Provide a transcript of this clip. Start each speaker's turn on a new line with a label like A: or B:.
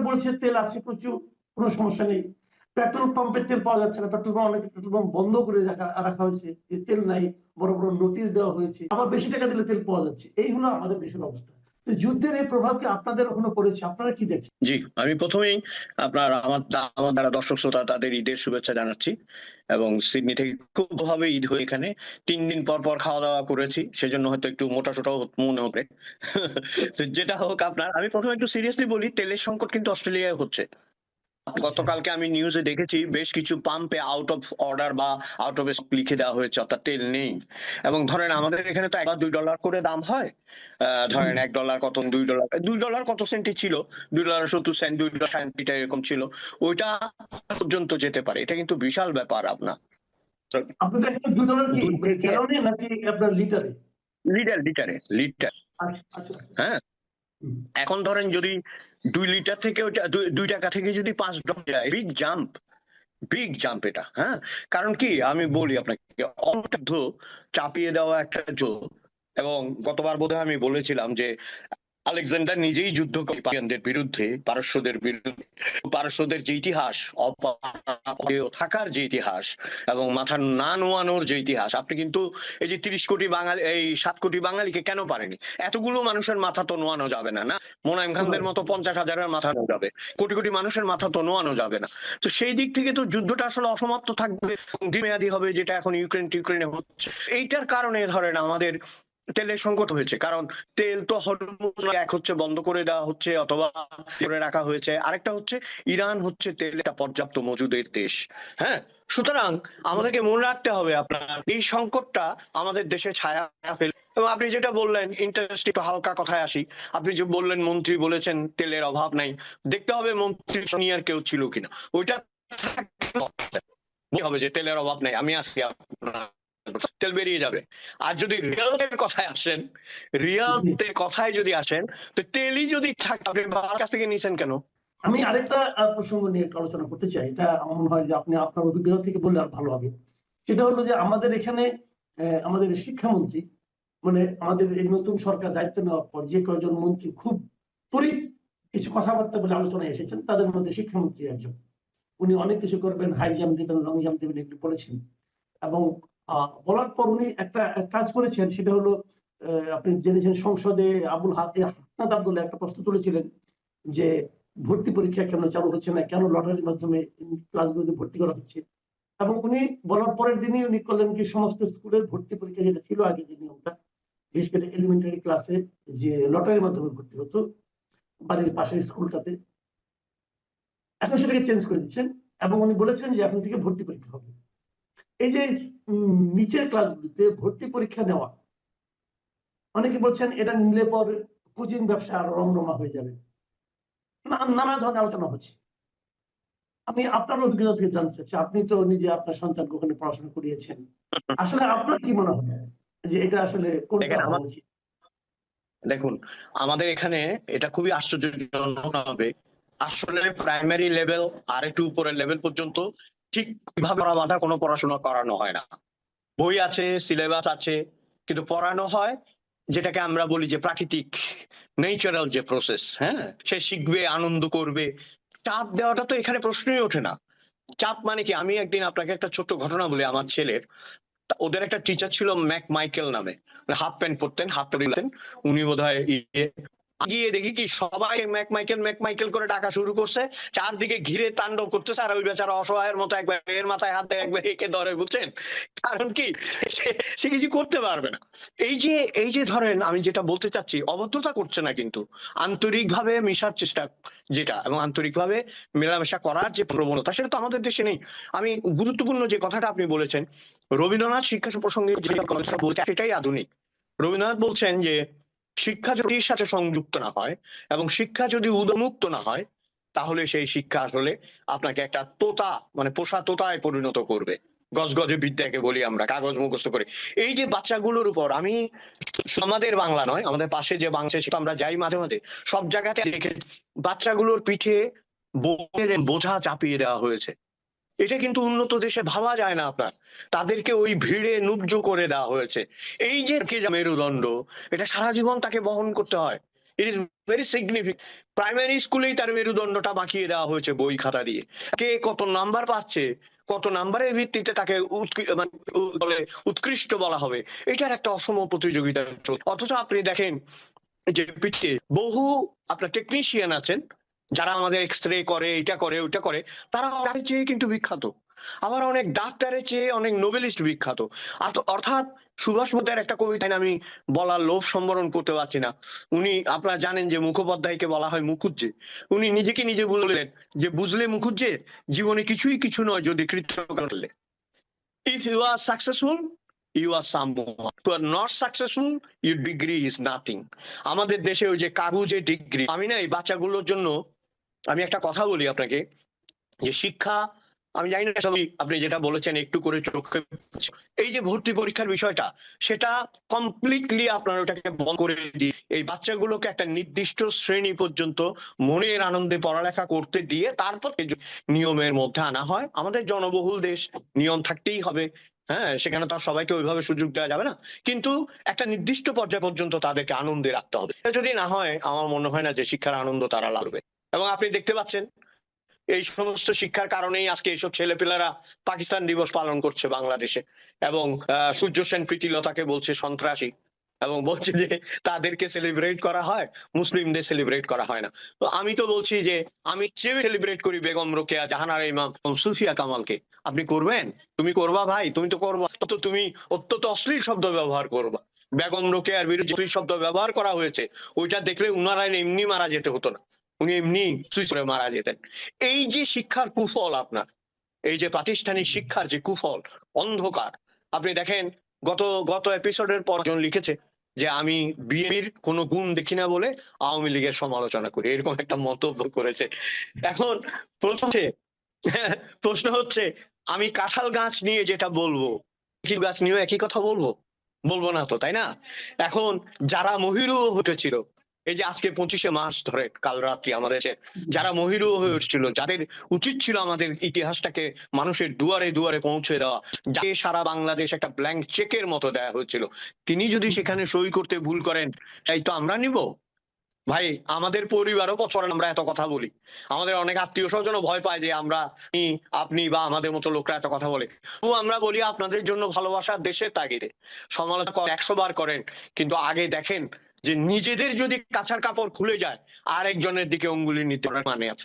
A: বলছে তেল আছে প্রচুর, কোনো সমস্যা নেই। পেট্রোল পাম্পে তেল পাওয়া যাচ্ছে না, পেট্রোল পাম্প অনেক পেট্রোল পাম্প বন্ধ করে রাখা হয়েছে, যে তেল নাই, বড় বড় নোটিশ দেওয়া হয়েছে, আবার বেশি টাকা দিলে তেল পাওয়া যাচ্ছে। এই হলো আমাদের দেশের অবস্থা। তো যুদ্ধের এই প্রভাব কি আপনাদের ওখানে পড়েছে? আপনারা কি দেখছেন?
B: জি, আমি প্রথমেই আমার দ্বারা দর্শক শ্রোতা তাদের ঈদের শুভেচ্ছা জানাচ্ছি। এবং সিডনি থেকে খুব ভাবে ঈদ হয়ে এখানে ৩ দিন পর পর খাওয়া দাওয়া করেছি, সেজন্য হয়তো একটু মোটা সোটাও মনে হবে। তো যেটা হোক, আমি প্রথমে একটু সিরিয়াসলি বলি, তেলের সংকট কিন্তু অস্ট্রেলিয়ায় হচ্ছে। গতকালকে আমি নিউজে দেখেছি বেশ কিছু পাম্পে আউট অফ অর্ডার বা আউট অফ স্টক লিখে দেওয়া হয়েছে, অর্থাৎ তেল নেই। এবং ধরেন আমাদের এখানে তো $1 বা $2 করে দাম হয়। ধরেন $1 কত, $2 কত সেন্টই ছিল, $2.70, $2.60 এরকম ছিল। ওইটা পর্যন্ত যেতে পারে, এটা কিন্তু বিশাল ব্যাপার। আপনার তো
A: আপনাদের এখানে $2 কি
B: দুই থেকে
A: গ্যালনে নাকি আপনার লিটারে?
B: লিটার।
A: আচ্ছা আচ্ছা।
B: হ্যাঁ,
A: হুম।
B: এখন ধরেন যদি 2 লিটার থেকে ওইটা 2 টাকা থেকে যদি $5 যায়, বিগ জাম্প এটা। হ্যাঁ, কারণ কি আমি বলি আপনাকে, অর্থ চাপিয়ে দেওয়া একটা যুদ্ধ। এবং গতবার বোধহয় আমি বলেছিলাম যে আলেকজান্ডার নিজেই যুদ্ধ করে পার্সিয়ানদের বিরুদ্ধে, পারস্যদের যে ইতিহাস, অপরাজেয় থাকার যে ইতিহাস এবং মাথা না নোয়ানোর যে ইতিহাস, আপনি কিন্তু এই যে 30 কোটি বাঙালি, এই 7 কোটি বাঙালিকে কেন পারেনি? এতগুলো মানুষের মাথা তো নোয়ানো যাবে না, না? মোনায়েম খানদের মতো 50,000-এর মাথা নোয়ানো যাবে, কোটি কোটি মানুষের মাথা তো নোয়ানো যাবে না। তো সেই দিক থেকে তো যুদ্ধটা আসলে অসমাপ্ত থাকবে, দীর্ঘমেয়াদী হবে, যেটা এখন ইউক্রেনে হচ্ছে। এইটার কারণে ধরেন আমাদের তেলের সংকট হয়েছে। কারণ তেল তো হরমুজ এক হচ্ছে বন্ধ করে দেওয়া হচ্ছে অথবা করে রাখা হয়েছে, আরেকটা হচ্ছে ইরান হচ্ছে তেলটা পর্যাপ্ত মজুদের দেশ। হ্যাঁ, সুতরাং আমাদেরকে মনে রাখতে হবে আপনার এই সংকটটা আমাদের দেশে ছায়া ফেলে। এবং আপনি যেটা বললেন, ইন্টারেস্ট একটু হালকা কথায় আসি, আপনি যে বললেন মন্ত্রী বলেছেন তেলের অভাব নাই, দেখতে হবে মন্ত্রী সিনিয়র কেউ ছিল কিনা। ওইটা হবে যে তেলের অভাব নাই, আমি আজকে তেল বেরিয়ে যাবে। আর যদি রিয়েল কথায় যদি আসেন, তো তেলই যদি থাকে, আপনি বাবার কাছ থেকে নিয়েছেন কেন?
A: আমি আরেকটা প্রসঙ্গ নিয়ে একটু আলোচনা করতে চাই। এটা আমার মনে হয় যে আপনি আপনার অভিজ্ঞতা থেকে বললে আর ভালো হবে। সেটা হলো যে আমাদের এখানে আমাদের শিক্ষামন্ত্রী, মানে আমাদের এই নতুন সরকার দায়িত্ব নেওয়ার পর যে কয়েকজন মন্ত্রী খুব তড়িৎ কিছু কথাবার্তা বলে আলোচনায় এসেছেন, তাদের মধ্যে শিক্ষামন্ত্রী একজন। উনি অনেক কিছু করবেন, হাই জাম্প দিবেন, লং জাম্প দিবেন, এগুলো বলেছেন। এবং বলার পর উনি একটা কাজ করেছেন, সেটা হলো আপনি জেনেছেন সংসদে হাসনাত আব্দুল্লাহ একটা প্রশ্ন তুলেছিলেন যে ভর্তি পরীক্ষা কেন চালু হচ্ছে না, কেন লটারির মাধ্যমে ক্লাসগুলোতে ভর্তি করা হচ্ছে। এবং উনি বলার পরের দিনই উনি করলেন কি, সমস্ত স্কুলের ভর্তি পরীক্ষা যেটা ছিল আগে, যে নিয়মটা, বিশেষ করে এলিমেন্টারি ক্লাসে যে লটারির মাধ্যমে ভর্তি হতো বাড়ির পাশের স্কুলটাতে, এখন সেটাকে চেঞ্জ করে দিচ্ছেন। এবং উনি বলেছেন যে এখন থেকে ভর্তি পরীক্ষা হবে। এই যে নিচের ক্লাসগুলিতে ভর্তি পরীক্ষা নেওয়া, অনেকে বলছেন এটা নিলে পর কোচিং ব্যবসা আরো রমরমা হয়ে যাবে, নানা ধরনের আলোচনা হচ্ছে। আমি আপনার অভিজ্ঞতা থেকে জানতে চাচ্ছি, আপনি তো নিজে আপনার সন্তানকে ওখানে পড়াশোনা করিয়েছেন, আসলে আপনার কি মনে হয় যে এটা আসলে কোনটা হওয়া উচিত?
B: দেখুন, আমাদের এখানে এটা খুবই আশ্চর্যজনক হবে, আসলে প্রাইমারি লেভেল আর একটু উপরের লেভেল পর্যন্ত ঠিক ভাবে বাঁধা কোনো পড়াশোনা করানো হয় না। বই আছে, সিলেবাস আছে, কিন্তু পড়ানো হয় যেটাকে আমরা বলি যে প্রাকৃতিক, ন্যাচারাল যে প্রসেস। হ্যাঁ, সে শিখবে, আনন্দ করবে। চাপ দেওয়াটা তো এখানে প্রশ্নই ওঠে না। চাপ মানে কি, আমি একদিন আপনাকে একটা ছোট্ট ঘটনা বলি আমার ছেলের। ওদের একটা টিচার ছিল মাইকেল নামে, হাফ প্যান্ট পরতেন, হাফ প্যান্ট। উনি বোধহয় গিয়ে দেখি কি সবাই ম্যাক মাইকেল করে ডাকা শুরু করছে, চারদিকে ঘিরে তাণ্ডব করতেছে, আর ওই বেচারা অসহায়ের মতো একবার এর মাথায় হাত দেয়, একবার একে ধরে, বুঝছেন? কারণ কি, সে কিছু করতে পারবে না। এই যে ধরেন, আমি যেটা বলতে চাচ্ছি, অভদ্রতা করছে না, কিন্তু আন্তরিকভাবে মেশার চেষ্টা, যেটা এবং আন্তরিকভাবে মেলামেশা করার যে প্রবণতা, সেটা তো আমাদের দেশে নেই। আমি গুরুত্বপূর্ণ যে কথাটা আপনি বলেছেন, রবীন্দ্রনাথ শিক্ষা প্রসঙ্গে যে কথা বলছেন সেটাই আধুনিক। রবীন্দ্রনাথ বলছেন যে শিক্ষা যদি এর সাথে সংযুক্ত না হয় এবং শিক্ষা যদি উন্মুক্ত না হয়, তাহলে সেই শিক্ষা আসলে আপনাকে একটা তোতা, মানে পোষা তোতায় পরিণত করবে। গজগজে বিদ্যাকে বলি আমরা, কাগজ মুখস্থ করে। এই যে বাচ্চাগুলোর উপর, আমি আমাদের বাংলা নয়, আমাদের পাশে যে বাংলাদেশ, আমরা যাই মাঝে মাঝে, সব জায়গাতে দেখে বাচ্চাগুলোর পিঠে বইয়ের বোঝা চাপিয়ে দেওয়া হয়েছে। এটা কিন্তু উন্নত দেশে ভাবা যায় না আপনার। তাদেরকে ওই ভিড়ে নুব্জ করে দেওয়া হয়েছে। এই যে মেরুদণ্ড, এটা সারা জীবন তাকে বহন করতে হয়। It is very significant. Primary স্কুলেই তার মেরুদণ্ডটা বাঁকিয়ে দেওয়া হয়েছে বই খাতা দিয়ে। কে কত নাম্বার পাচ্ছে, কত নাম্বারের ভিত্তিতে তাকে মানে বলে উৎকৃষ্ট বলা হবে, এটার একটা অসম প্রতিযোগিতা চলছে। অথচ আপনি দেখেন যে পিঠে বহু আপনার টেকনিশিয়ান আছেন যারা আমাদের এক্স রে করে, এটা করে, ওইটা করে, তারা তার চেয়ে কিন্তু বিখ্যাত। আবার অনেক ডাক্তারের চেয়ে অনেক নোবেলিস্ট বিখ্যাত। অর্থাৎ সুভাষ বোসের একটা কবিতায় আমি বলার লোভ সম্বরণ করতে পারছি না। উনি আপনারা জানেন যে মুখোপাধ্যায়কে বলা হয় মুখুজ্জে। উনি নিজেকে নিজে বললেন যে বুঝলে মুখুজ্জে, জীবনে কিছুই কিছু নয় যদি কৃতজ্ঞ করলে। If you are successful, you are someone. If you are not successful, your degree is nothing. আমাদের দেশে ওই যে কাগুজে ডিগ্রি, আমি না এই বাচ্চাগুলোর জন্য আমি একটা কথা বলি আপনাকে, যে শিক্ষা, আমি জানি না সবই আপনি যেটা বলেছেন একটু করে চোখে পড়ছে। এই যে ভর্তি পরীক্ষার বিষয়টা, সেটা কমপ্লিটলি আপনার ওটাকে বন্ধ করে দিয়ে এই বাচ্চাগুলোকে একটা নির্দিষ্ট শ্রেণী পর্যন্ত মনের আনন্দে পড়ালেখা করতে দিয়ে তারপর নিয়মের মধ্যে আনা হয়। আমাদের জনবহুল দেশ, নিয়ম থাকতেই হবে। হ্যাঁ, সেখানে তো আর সবাইকে ওইভাবে সুযোগ দেওয়া যাবে না, কিন্তু একটা নির্দিষ্ট পর্যায় পর্যন্ত তাদেরকে আনন্দে রাখতে হবে। এটা যদি না হয়, আমার মনে হয় না যে শিক্ষার আনন্দ তারা লাগবে। এবং আপনি দেখতে পাচ্ছেন এই সমস্ত শিক্ষার কারণেই আজকে এইসব ছেলেপেলেরা পাকিস্তান দিবস পালন করছে বাংলাদেশে, এবং সূর্য সেন প্রীতিলতাকে বলছে সন্ত্রাসী, এবং বলছে যে তাদেরকে সেলিব্রেট করা হয়, মুসলিমদের সেলিব্রেট করা হয় না। তো আমি তো বলছি যে আমি চেয়ে সেলিব্রেট করি বেগম রোকেয়া, জাহানারা ইমাম, সুফিয়া কামালকে। আপনি করবেন? তুমি করবা ভাই, তুমি তো করবা, তো তুমি অত্যন্ত অশ্লীল শব্দ ব্যবহার করবা। বেগম রোকেয়ার বিরুদ্ধে অশ্লীল শব্দ ব্যবহার করা হয়েছে, ওইটা দেখলে উনারা এমনি মারা যেতে হতো না, উনি এমনি সুইচ করে মারা যেতেন। এই যে শিক্ষার কুফল আপনার, এই যে প্রাতিষ্ঠানিক শিক্ষার যে কুফল, অন্ধকার, আপনি দেখেন গত গত এপিসোডের পর একজন লিখেছে যে আমি বিএনপির কোনো গুণ দেখি না বলে আওয়ামী লীগের সমালোচনা করি, এরকম একটা মন্তব্য করেছে। এখন প্রশ্ন হচ্ছে আমি কাঁঠাল গাছ নিয়ে যেটা বলবো, কি গাছ নিয়ে একই কথা বলবো? বলবো না তো, তাই না? এখন যারা মহিরু হতেছিল, এই যে আজকে 25শে মার্চ ধরে কাল রাত্রি আমাদের যারা মহিরু হয়ে উঠছিল, যাদের উচিত ছিল আমাদের ইতিহাসটাকে মানুষের দুয়ারে দুয়ারে পৌঁছে দেওয়া, যাকে সারা বাংলাদেশ একটা ব্ল্যাঙ্ক চেকের মতো দেয়া হয়েছিল, তিনি যদি সেখানে সই করতে ভুল করেন, তাই তো আমরা নিব? ভাই, আমাদের পরিবারও বছর আমরা এত কথা বলি, আমাদের অনেক আত্মীয় স্বজনও ভয় পায় যে আমরা, আপনি বা আমাদের মতো লোকরা এত কথা বলে, তো আমরা বলি আপনাদের জন্য ভালোবাসার দেশের তাগিদে সমালোচনা 100 বার করেন, কিন্তু আগে দেখেন যে নিজেদের যদি কাছার কাপড় খুলে যায়, আরেকজনের দিকে অঙ্গুলি নিতে মানে আছে।